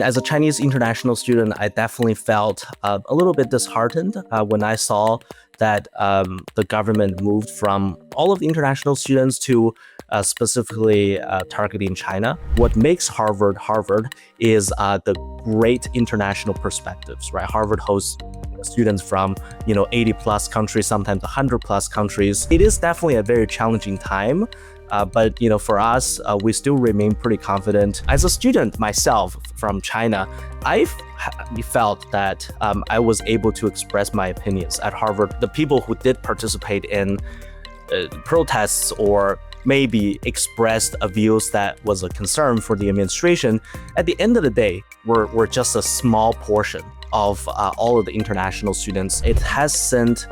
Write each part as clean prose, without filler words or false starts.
As a Chinese international student, I definitely felt a little bit disheartened when I saw that the government moved from all of the international students to specifically targeting China. What makes Harvard is the great international perspectives, right? Harvard hosts students from 80 plus countries, sometimes 100 plus countries. It is definitely a very challenging time. But for us, we still remain pretty confident. As a student myself from China, I felt that I was able to express my opinions at Harvard. The people who did participate in protests or maybe expressed views that was a concern for the administration, at the end of the day, were just a small portion of all of the international students. It has sent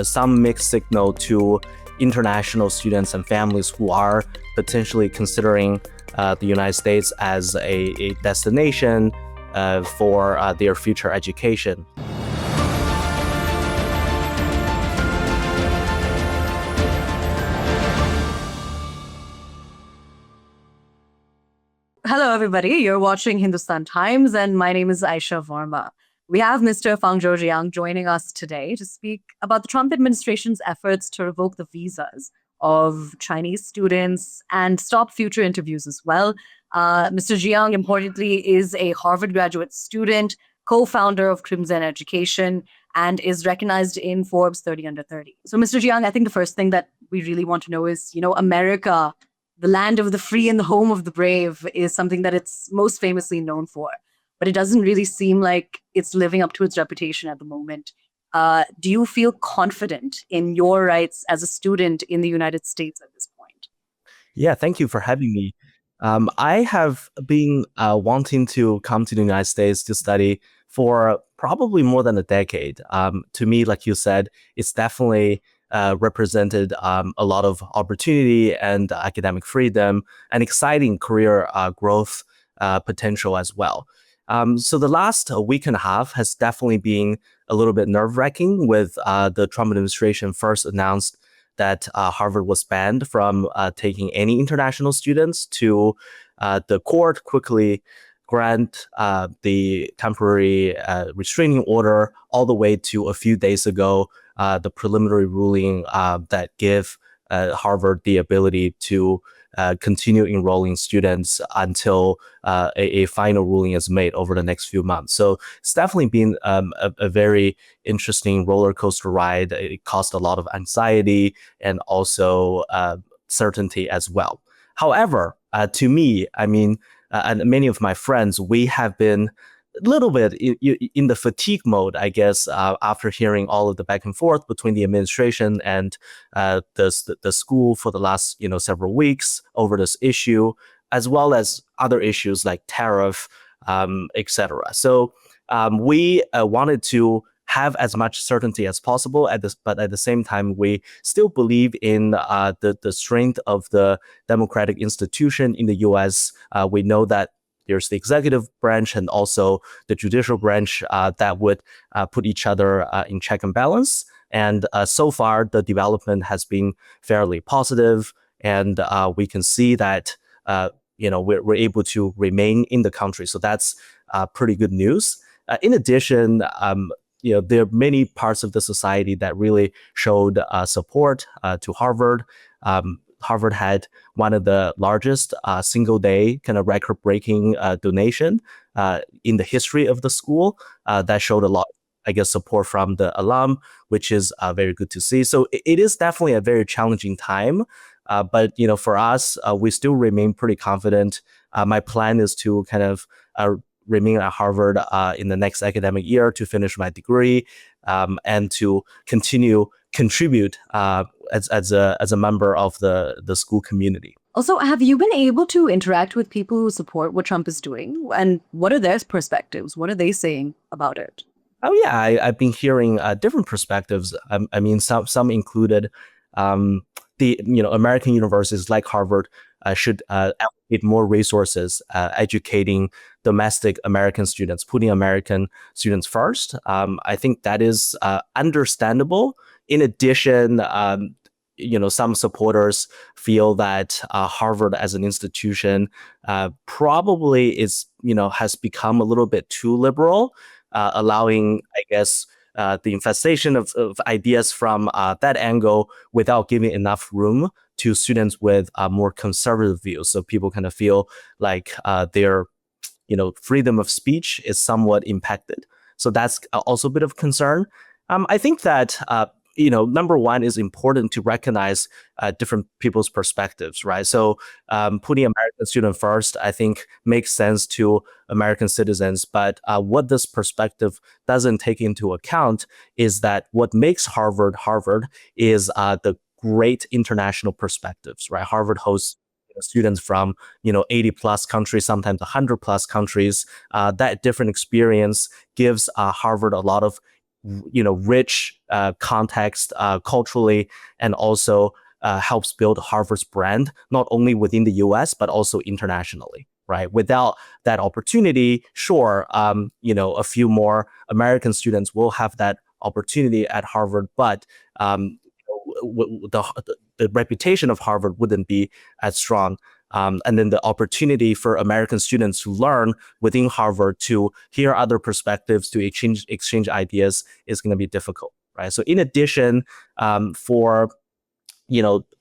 some mixed signal to international students and families who are potentially considering the United States as a destination for their future education. Hello, everybody. You're watching Hindustan Times, and my name is Aisha Verma. We have Mr. Fangzhou Jiang joining us today to speak about the Trump administration's efforts to revoke the visas of Chinese students and stop future interviews as well. Mr. Jiang, importantly, is a Harvard graduate student, co-founder of Crimson Education, and is recognized in Forbes 30 under 30. So, Mr. Jiang, I think the first thing that we really want to know is, America, the land of the free and the home of the brave, is something that it's most famously known for. But it doesn't really seem like it's living up to its reputation at the moment. Do you feel confident in your rights as a student in the United States at this point? Yeah, thank you for having me. I have been wanting to come to the United States to study for probably more than a decade. To me, like you said, it's definitely represented a lot of opportunity and academic freedom and exciting career growth potential as well. So the last week and a half has definitely been a little bit nerve-wracking with the Trump administration first announced that Harvard was banned from taking any international students to the court quickly grant the temporary restraining order all the way to a few days ago, the preliminary ruling that give Harvard the ability to continue enrolling students until a final ruling is made over the next few months. So it's definitely been a very interesting roller coaster ride. It caused a lot of anxiety and also certainty as well. However, to me, I mean, and many of my friends, we have been a little bit in the fatigue mode, I guess, after hearing all of the back and forth between the administration and the school for the last several weeks over this issue, as well as other issues like tariff, etc. So we wanted to have as much certainty as possible but at the same time, we still believe in the strength of the democratic institution in the U.S. We know that there's the executive branch and also the judicial branch that would put each other in check and balance. And so far, the development has been fairly positive, and we can see that we're able to remain in the country. So that's pretty good news. In addition, there are many parts of the society that really showed support to Harvard. Harvard had one of the largest single day kind of record breaking donation in the history of the school that showed a lot, I guess, support from the alum, which is very good to see. So it is definitely a very challenging time. But for us, we still remain pretty confident. My plan is to kind of remain at Harvard in the next academic year to finish my degree and to continue contribute as a member of the school community. Also, have you been able to interact with people who support what Trump is doing? And what are their perspectives? What are they saying about it? Oh yeah, I've been hearing different perspectives. I mean, some included the American universities like Harvard should allocate more resources educating domestic American students, putting American students first. I think that is understandable. In addition, some supporters feel that Harvard as an institution probably has become a little bit too liberal, allowing, I guess, the infestation of ideas from that angle without giving enough room to students with more conservative views. So people kind of feel like their freedom of speech is somewhat impacted. So that's also a bit of concern. I think that number one is important to recognize different people's perspectives, right? So putting American student first, I think, makes sense to American citizens. But what this perspective doesn't take into account is that what makes Harvard Harvard is the great international perspectives, right? Harvard hosts students from 80 plus countries, sometimes 100 plus countries. That different experience gives Harvard a lot of rich context culturally, and also helps build Harvard's brand not only within the US but also internationally. Right. Without that opportunity, sure, a few more American students will have that opportunity at Harvard, but the reputation of Harvard wouldn't be as strong. And then the opportunity for American students to learn within Harvard, to hear other perspectives, to exchange ideas is going to be difficult, right? So in addition, for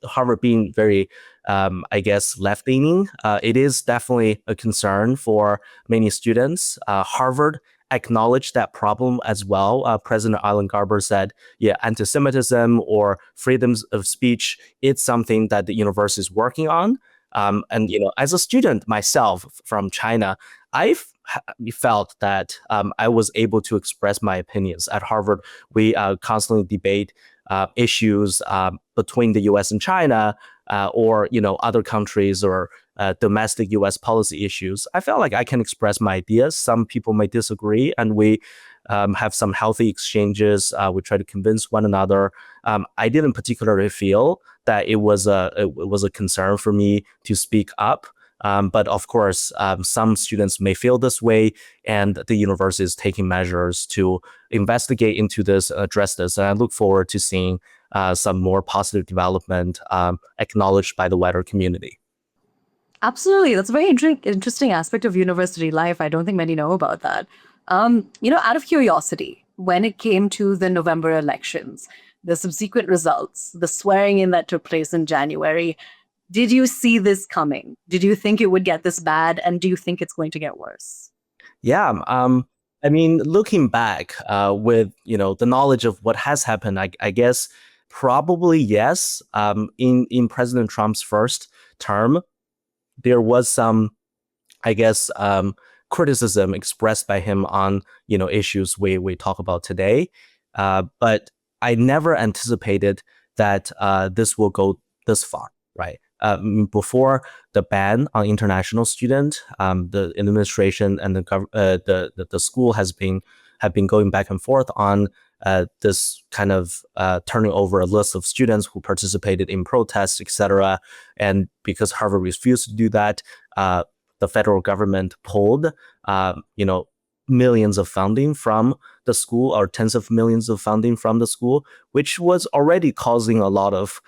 Harvard being very, I guess, left-leaning, it is definitely a concern for many students. Harvard acknowledged that problem as well. President Alan Garber said, yeah, anti-Semitism or freedoms of speech, it's something that the university is working on. And as a student myself from China, I've felt that I was able to express my opinions. At Harvard, we constantly debate issues between the U.S. and China, or other countries, or domestic U.S. policy issues. I felt like I can express my ideas. Some people may disagree, and we have some healthy exchanges. We try to convince one another. I didn't particularly feel that it was a concern for me to speak up. But of course, some students may feel this way, and the university is taking measures to investigate into this, address this. And I look forward to seeing some more positive development acknowledged by the wider community. Absolutely. That's a very interesting aspect of university life. I don't think many know about that. Out of curiosity, when it came to the November elections, the subsequent results, the swearing in that took place in January, did you see this coming? Did you think it would get this bad? And do you think it's going to get worse? Yeah. I mean, looking back with the knowledge of what has happened, I guess probably yes. In President Trump's first term, there was some, I guess, criticism expressed by him on issues we talk about today. But I never anticipated that this will go this far, right? Before the ban on international student, the administration and the school have been going back and forth on this kind of turning over a list of students who participated in protests, etc. And because Harvard refused to do that, the federal government pulled, millions of funding from the school, or tens of millions of funding from the school, which was already causing a lot of,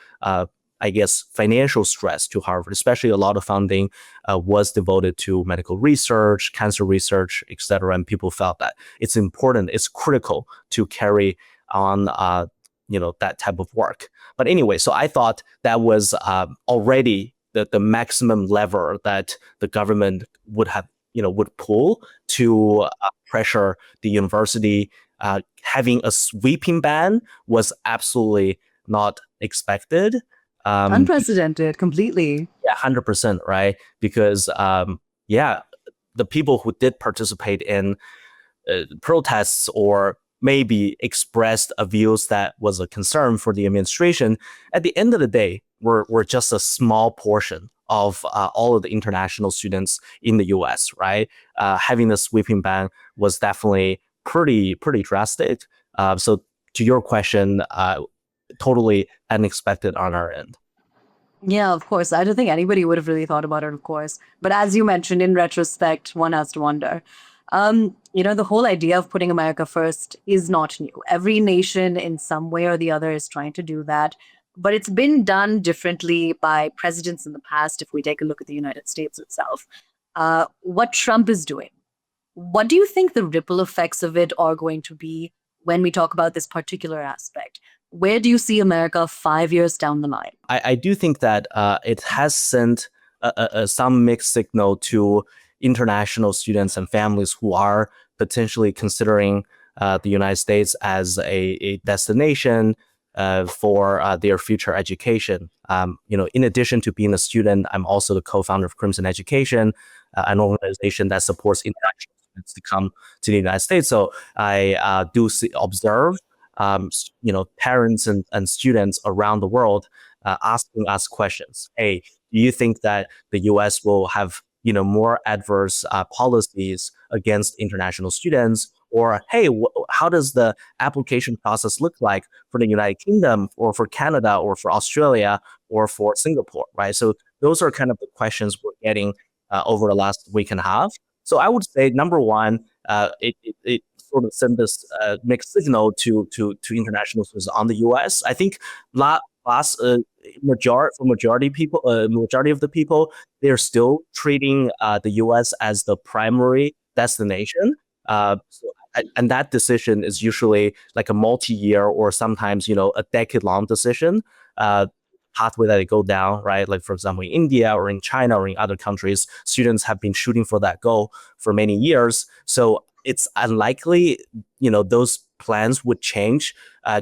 I guess, financial stress to Harvard. Especially a lot of funding was devoted to medical research, cancer research, etc. And people felt that it's important, it's critical to carry on, that type of work. But anyway, so I thought that was already the maximum lever that the government would pull to pressure the university. Having a sweeping ban was absolutely not expected. Unprecedented, completely. Yeah, 100%, right? Because yeah, the people who did participate in protests, or maybe expressed a views that was a concern for the administration, at the end of the day, were just a small portion of all of the international students in the US, right? Having a sweeping ban was definitely pretty drastic. So to your question, totally unexpected on our end. Yeah, of course. I don't think anybody would have really thought about it, of course. But as you mentioned, in retrospect, one has to wonder. The whole idea of putting America first is not new. Every nation in some way or the other is trying to do that. but it's been done differently by presidents in the past. If we take a look at the United States itself, what Trump is doing, what do you think the ripple effects of it are going to be when we talk about this particular aspect? Where do you see America 5 years down the line? I do think that it has sent some mixed signal to international students and families who are potentially considering the United States as a destination for their future education. In addition to being a student, I'm also the co-founder of Crimson Education, an organization that supports international students to come to the United States. So I observe, parents and students around the world asking us questions. Hey, do you think that the U.S. will have more adverse policies against international students? Or hey, how does the application process look like for the United Kingdom, or for Canada, or for Australia, or for Singapore? Right. So those are kind of the questions we're getting over the last week and a half. So I would say number one, it sort of sent this mixed signal to international students on the U.S. I think last majority of the people, they're still treating the U.S. as the primary destination. And that decision is usually like a multi-year, or sometimes a decade-long decision. Pathway that they go down, right? Like for example, in India or in China or in other countries, students have been shooting for that goal for many years. So it's unlikely, those plans would change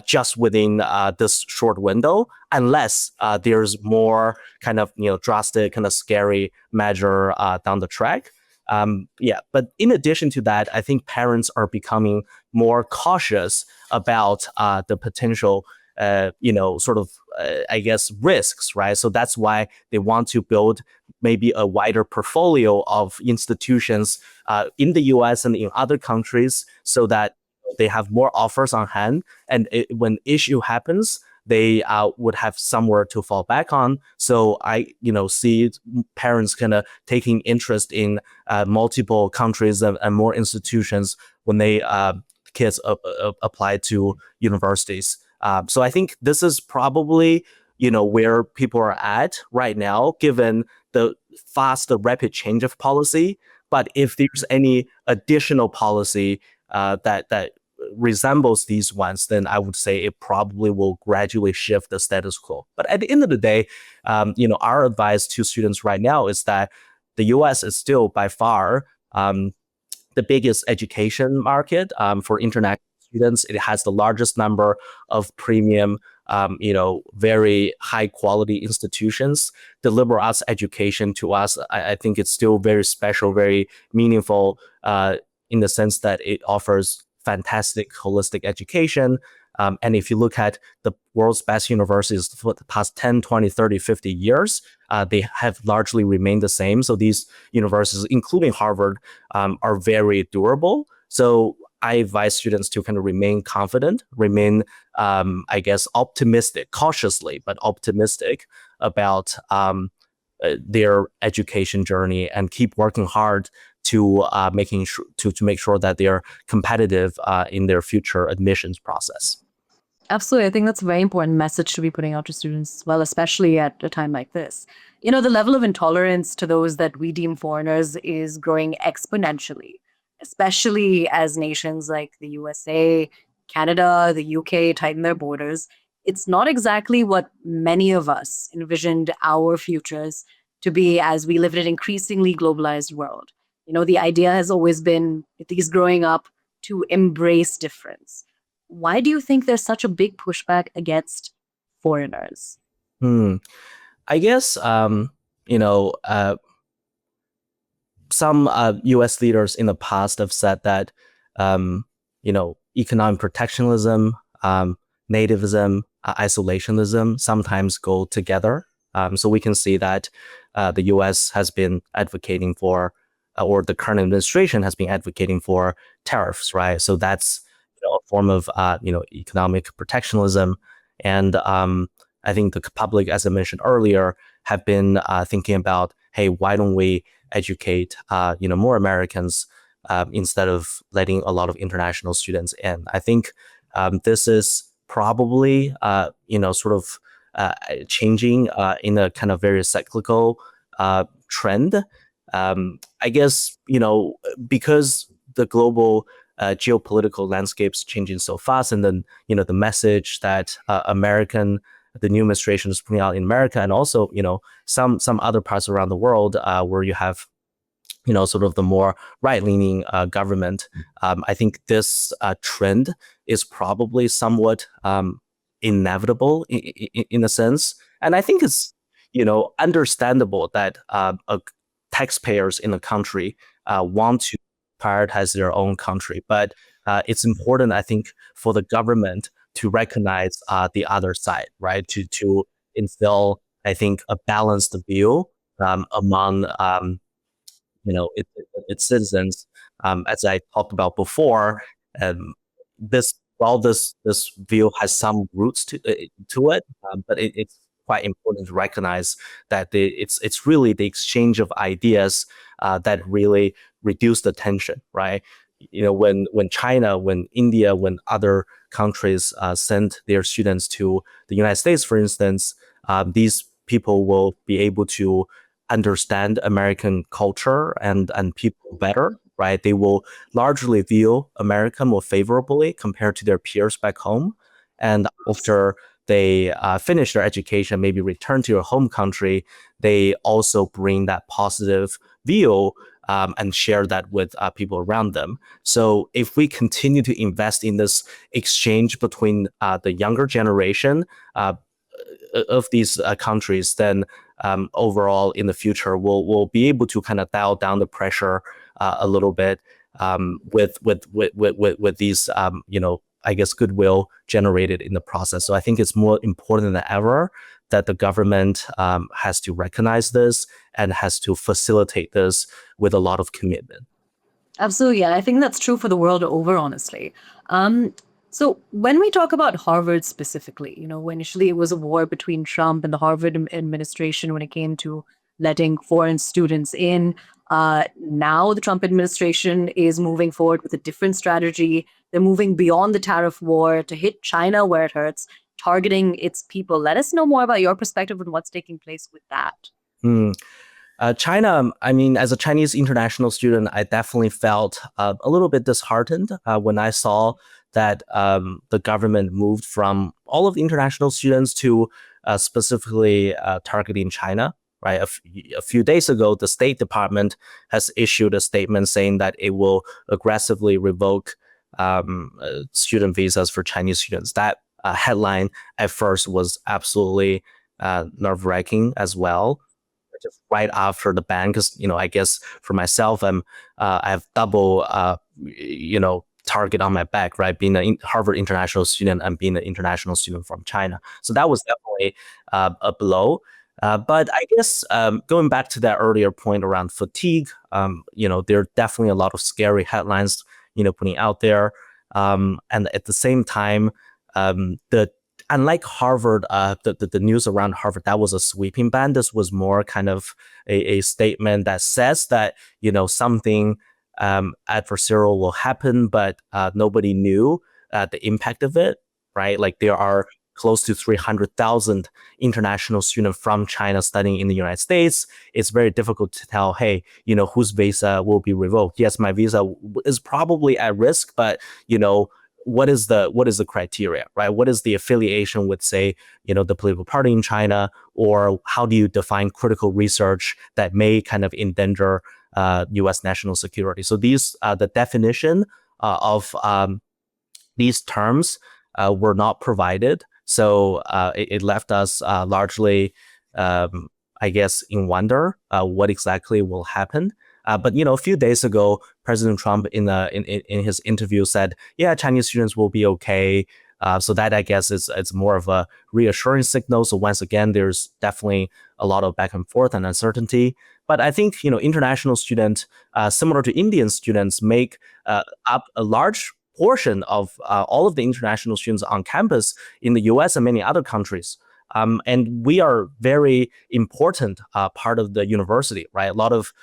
just within this short window, unless there's more kind of drastic, kind of scary measure down the track. But in addition to that, I think parents are becoming more cautious about the potential, I guess, risks, right? So that's why they want to build maybe a wider portfolio of institutions in the US and in other countries, so that they have more offers on hand. And when issue happens, they would have somewhere to fall back on. So I, see parents kind of taking interest in multiple countries and more institutions when they kids apply to universities. So I think this is probably, where people are at right now, given the fast, the rapid change of policy. But if there's any additional policy that resembles these ones, then I would say it probably will gradually shift the status quo. But at the end of the day, our advice to students right now is that the U.S. is still by far the biggest education market for international students. It has the largest number of premium, very high quality institutions. The liberal arts education to us, I think it's still very special, very meaningful in the sense that it offers fantastic holistic education. And if you look at the world's best universities for the past 10, 20, 30, 50 years, they have largely remained the same. So these universities, including Harvard, are very durable. So I advise students to kind of remain confident, remain, I guess, optimistic, cautiously, but optimistic about their education journey, and keep working hard to make sure that they're competitive in their future admissions process. Absolutely. I think that's a very important message to be putting out to students as well, especially at a time like this. The level of intolerance to those that we deem foreigners is growing exponentially, especially as nations like the USA, Canada, the UK tighten their borders. It's not exactly what many of us envisioned our futures to be as we live in an increasingly globalized world. The idea has always been, at least growing up, to embrace difference. Why do you think there's such a big pushback against foreigners? I guess, some U.S. leaders in the past have said that, economic protectionism, nativism, isolationism sometimes go together. So we can see that the U.S. has been advocating for, or the current administration has been advocating for tariffs, right? So that's a form of economic protectionism. And I think the public, as I mentioned earlier, have been thinking about, hey, why don't we educate more Americans instead of letting a lot of international students in? I think this is probably sort of changing in a kind of very cyclical trend. I guess, because the global geopolitical landscape's changing so fast, and then, the message that the new administration is putting out in America, and also, some other parts around the world where you have, sort of the more right-leaning government. I think this trend is probably somewhat inevitable in a sense. And I think it's, understandable that taxpayers in a country want to prioritize their own country. But it's important, I think, for the government to recognize the other side, right? To instill, I think, a balanced view among its citizens. As I talked about before, um, this while this view has some roots to it, but it's quite important to recognize that it's really the exchange of ideas that really reduce the tension, right? When China, when India, when other countries send their students to the United States, for instance, these people will be able to understand American culture and people better, right? They will largely view America more favorably compared to their peers back home. And after they finish their education, maybe return to your home country, they also bring that positive view and share that with people around them. So if we continue to invest in this exchange between the younger generation of these countries, then overall in the future, we'll be able to kind of dial down the pressure a little bit with these I guess goodwill generated in the process. So I think it's more important than ever that the government has to recognize this and has to facilitate this with a lot of commitment. Absolutely. And I think that's true for the world over, honestly. Um, so when we talk about Harvard specifically, initially it was a war between Trump and the Harvard administration when it came to letting foreign students in. Now the Trump administration is moving forward with a different strategy. They're moving beyond the tariff war to hit China where it hurts, targeting its people. Let us know more about your perspective on what's taking place with that. Hmm. China, I mean, as a Chinese international student, I definitely felt a little bit disheartened when I saw that the government moved from all of the international students to specifically targeting China. Right, a few days ago, the State Department has issued a statement saying that it will aggressively revoke student visas for Chinese students. That headline at first was absolutely nerve-wracking as well, just right after the ban, because I guess for myself, I have double target on my back, right? Being a Harvard international student and being an international student from China, so that was definitely a blow. But I guess going back to that earlier point around fatigue, there are definitely a lot of scary headlines, putting out there, and at the same time, the unlike Harvard, the news around Harvard, that was a sweeping ban. This was more kind of a statement that says that, something adversarial will happen, but nobody knew the impact of it, right? Like there are close to 300,000 international students from China studying in the United States. It's very difficult to tell, hey, whose visa will be revoked. Yes, my visa is probably at risk, but, what is the criteria, right? What is the affiliation with, say, the political party in China, or how do you define critical research that may kind of endanger U.S. national security? So the definition of these terms were not provided. So it left us largely, I guess, in wonder what exactly will happen. But a few days ago, President Trump in his interview said, "Yeah, Chinese students will be okay." So that, I guess, it's more of a reassuring signal. So once again, there's definitely a lot of back and forth and uncertainty. But I think international students, similar to Indian students, make up a large portion of all of the international students on campus in the U.S. and many other countries. And we are very important part of the university, right? A lot of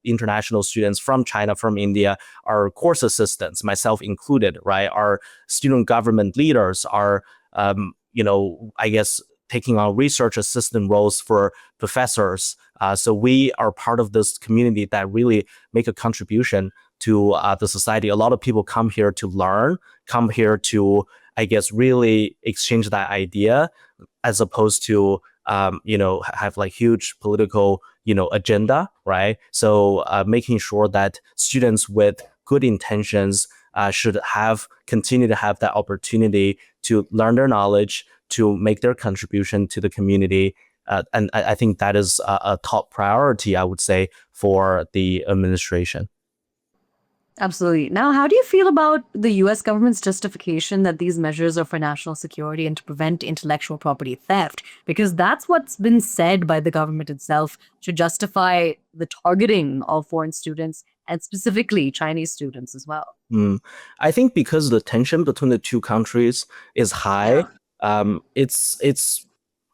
international students from China, from India, are course assistants, myself included, right? Our student government leaders are, I guess, taking on research assistant roles for professors. So we are part of this community that really make a contribution to the society. A lot of people come here to learn, come here to, I guess, really exchange that idea, as opposed to have like huge political agenda, right? So making sure that students with good intentions should continue to have that opportunity to learn their knowledge, to make their contribution to the community. And I think that is a top priority, I would say, for the administration. Absolutely. Now, how do you feel about the US government's justification that these measures are for national security and to prevent intellectual property theft? Because that's what's been said by the government itself to justify the targeting of foreign students and specifically Chinese students as well. I think because the tension between the two countries is high, Yeah. it's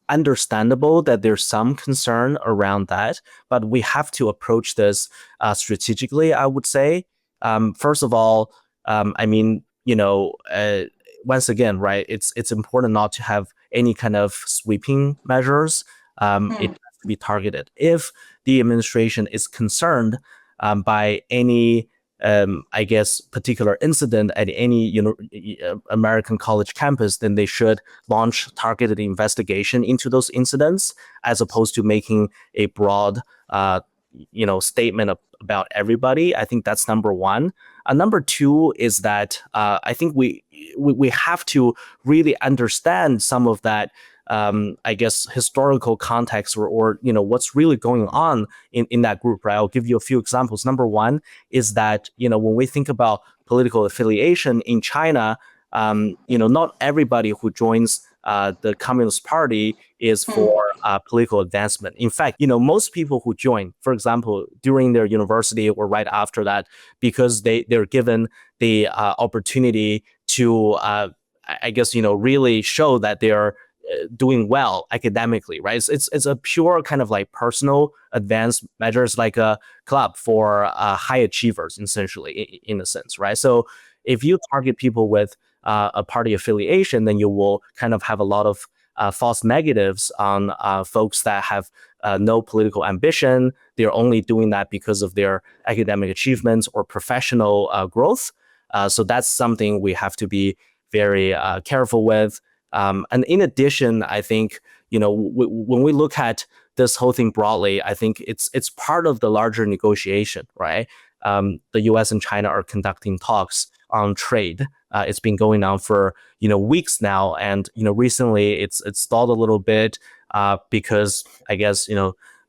understandable that there's some concern around that, but we have to approach this strategically, I would say. First of all, I mean, once again, right, it's important not to have any kind of sweeping measures. It has to be targeted. If the administration is concerned by any I guess, particular incident at any American college campus, then they should launch targeted investigation into those incidents, as opposed to making a broad, statement about everybody. I think that's number one. Number two is that I think we have to really understand some of that. I guess historical context or what's really going on in that group, right? I'll give you a few examples. Number one is that when we think about political affiliation in China, not everybody who joins the Communist Party is for political advancement. In fact, most people who join, for example, during their university or right after that, because they're given the opportunity to, I guess, really show that they are doing well academically, right? It's a pure kind of like personal advanced measures, like a club for high achievers, essentially, in a sense, right? So if you target people with a party affiliation, then you will kind of have a lot of false negatives on folks that have no political ambition. They're only doing that because of their academic achievements or professional growth. So that's something we have to be very careful with. And in addition, I think, when we look at this whole thing broadly, I think it's part of the larger negotiation, right? The US and China are conducting talks on trade. It's been going on for, weeks now. And, recently it's stalled a little bit because I guess,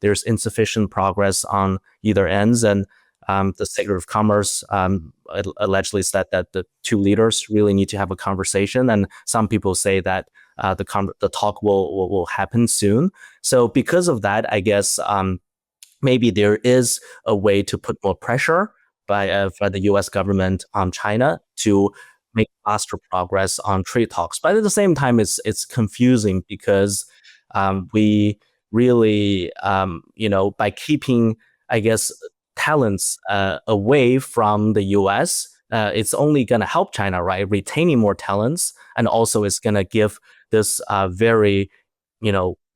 there's insufficient progress on either ends. And the Secretary of Commerce allegedly said that the two leaders really need to have a conversation, and some people say that the talk will happen soon. So because of that, I guess maybe there is a way to put more pressure by the U.S. government on China to make faster progress on trade talks. But at the same time, it's confusing because we really, by keeping, I guess, talents away from the US, it's only going to help China, right? Retaining more talents, and also it's going to give this very,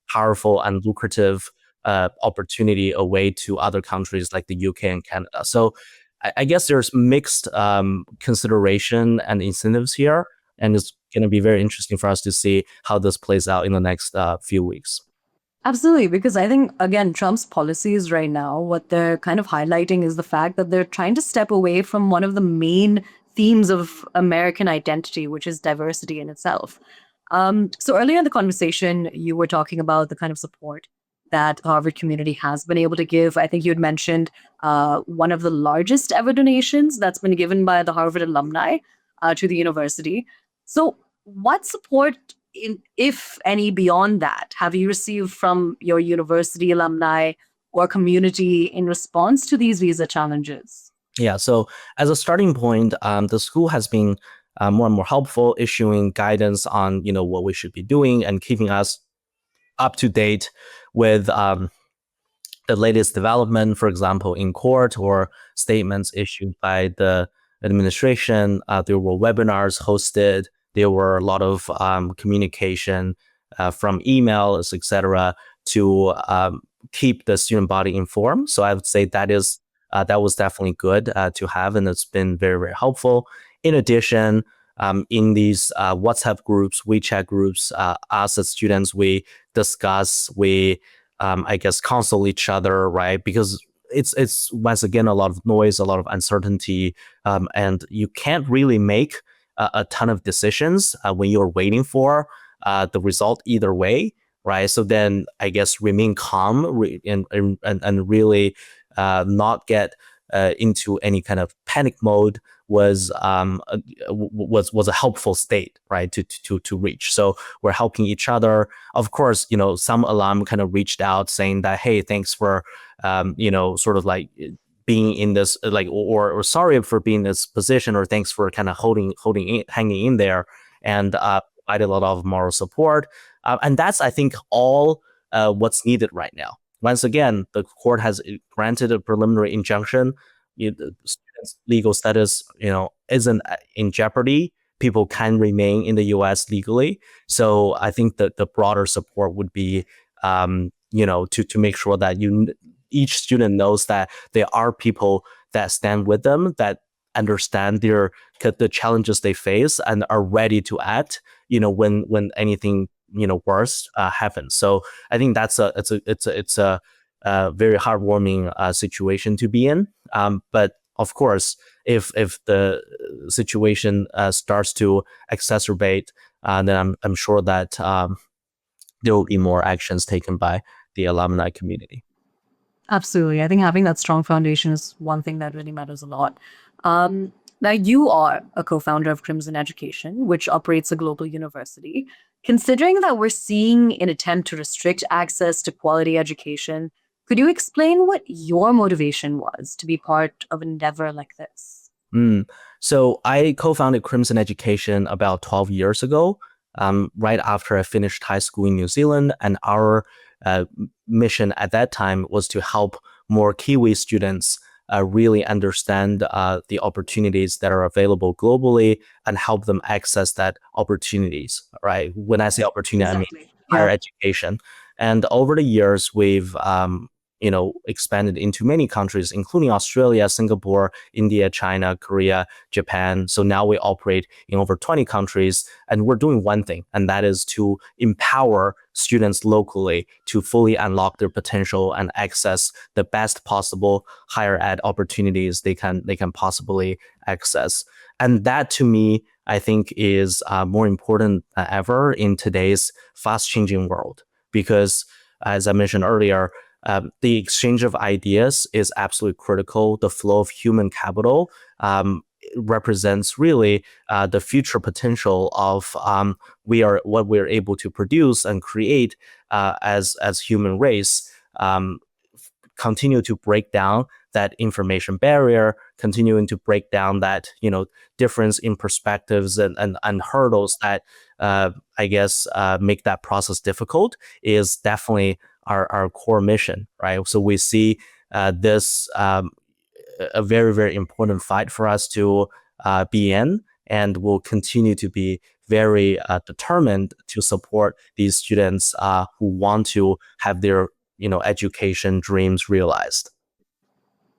powerful and lucrative opportunity away to other countries like the UK and Canada. So I guess there's mixed consideration and incentives here, and it's going to be very interesting for us to see how this plays out in the next few weeks. Absolutely, because I think, again, Trump's policies right now, what they're kind of highlighting is the fact that they're trying to step away from one of the main themes of American identity, which is diversity in itself. So earlier in the conversation, you were talking about the kind of support that the Harvard community has been able to give. I think you had mentioned one of the largest ever donations that's been given by the Harvard alumni to the university. So what support, if any, beyond that, have you received from your university alumni or community in response to these visa challenges? Yeah, so as a starting point, the school has been more and more helpful, issuing guidance on what we should be doing and keeping us up to date with the latest development, for example, in court or statements issued by the administration. There were webinars hosted. There were a lot of communication from emails, etc., to keep the student body informed. So I would say that was definitely good to have, and it's been very, very helpful. In addition, in these WhatsApp groups, WeChat groups, us as students, we discuss, we I guess console each other, right? Because it's once again a lot of noise, a lot of uncertainty, and you can't really make a ton of decisions when you're waiting for the result either way, right? So then I guess remain calm and really not get into any kind of panic mode was a helpful state, right, to reach. So we're helping each other. Of course, some alum kind of reached out saying that, hey, thanks for sort of like being in this like or sorry for being in this position, or thanks for kind of hanging in there, and provided a lot of moral support. And that's, I think, all what's needed right now. Once again, the court has granted a preliminary injunction. The students' legal status, isn't in jeopardy. People can remain in the U.S. legally. So I think that the broader support would be, to make sure that each student knows that there are people that stand with them, that understand the challenges they face, and are ready to act, when anything worse happens. So I think it's a very heartwarming situation to be in. But of course, if the situation starts to exacerbate, then I'm sure that there will be more actions taken by the alumni community. Absolutely. I think having that strong foundation is one thing that really matters a lot. Now, you are a co founder of Crimson Education, which operates a global university. Considering that we're seeing an attempt to restrict access to quality education, could you explain what your motivation was to be part of an endeavor like this? So I co-founded Crimson Education about 12 years ago, right after I finished high school in New Zealand. And our mission at that time was to help more Kiwi students really understand the opportunities that are available globally and help them access that opportunities, right? When I say opportunity, I mean Exactly. higher Yeah. education. And over the years, we've expanded into many countries, including Australia, Singapore, India, China, Korea, Japan. So now we operate in over 20 countries, and we're doing one thing, and that is to empower students locally to fully unlock their potential and access the best possible higher ed opportunities they can possibly access. And that, to me, I think is more important than ever in today's fast-changing world, because, as I mentioned earlier, the exchange of ideas is absolutely critical. The flow of human capital represents really the future potential of what we're able to produce and create as human race. Continue to break down that information barrier, continuing to break down that difference in perspectives and hurdles that I guess make that process difficult, is definitely our core mission, right? So we see this a very, very important fight for us to be in, and will continue to be very determined to support these students who want to have their education dreams realized.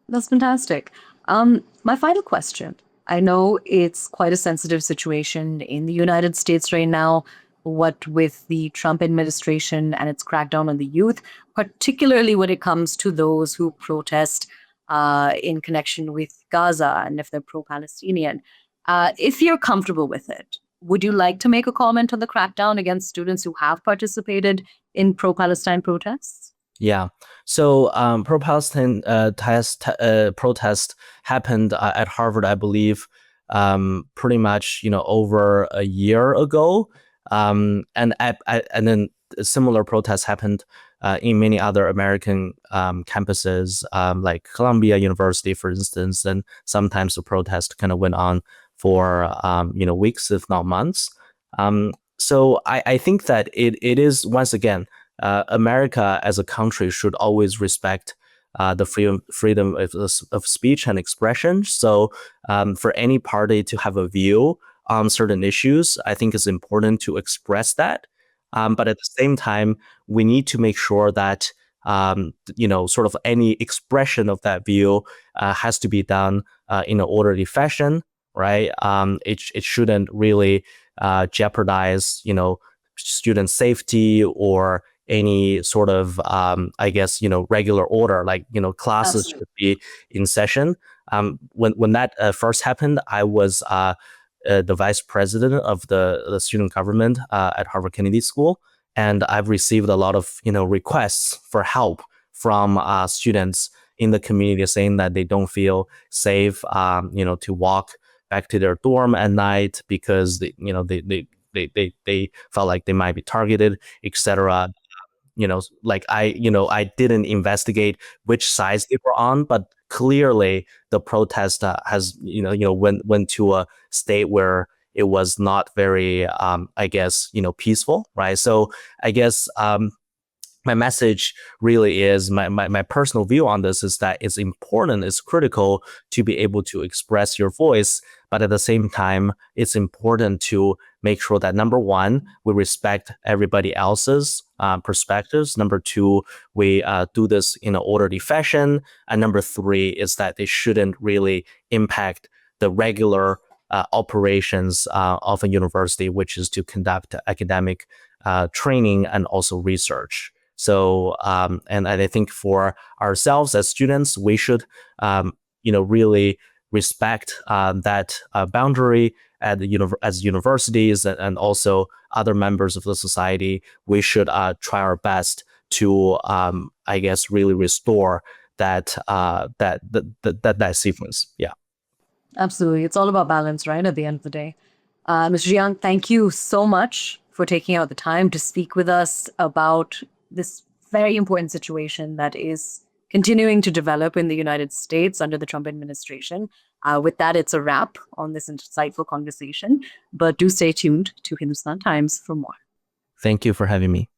That's fantastic. My final question. I know it's quite a sensitive situation in the United States right now, what with the Trump administration and its crackdown on the youth, particularly when it comes to those who protest in connection with Gaza and if they're pro-Palestinian. If you're comfortable with it, would you like to make a comment on the crackdown against students who have participated in pro-Palestine protests? Yeah. So pro-Palestine protest happened at Harvard, I believe, pretty much over a year ago, and then similar protests happened in many other American campuses, like Columbia University, for instance. And sometimes the protest kind of went on for weeks, if not months. So I think that it is, once again, America as a country should always respect the freedom of speech and expression. So for any party to have a view on certain issues, I think it's important to express that. But at the same time, we need to make sure that sort of any expression of that view has to be done in an orderly fashion, right? It shouldn't really jeopardize, student safety or any sort of, I guess, regular order, like, classes Absolutely. should be in session. When that first happened, I was the vice president of the student government at Harvard Kennedy School, and I've received a lot of requests for help from students in the community saying that they don't feel safe, to walk back to their dorm at night because they felt like they might be targeted, etc. Like I didn't investigate which sides they were on, but clearly the protest has went to a state where it was not very I guess peaceful, right? So I guess my message really is my personal view on this is that it's important, it's critical to be able to express your voice, but at the same time, it's important to make sure that number one, we respect everybody else's perspectives. Number two, we do this in an orderly fashion. And number three is that they shouldn't really impact the regular operations of a university, which is to conduct academic training and also research. So, and I think for ourselves as students, we should, really respect that boundary at as universities and also other members of the society. We should try our best to, I guess, really restore that sequence. Yeah. Absolutely. It's all about balance, right? At the end of the day. Mr. Jiang, thank you so much for taking out the time to speak with us about this very important situation that is continuing to develop in the United States under the Trump administration. With that, it's a wrap on this insightful conversation. But do stay tuned to Hindustan Times for more. Thank you for having me.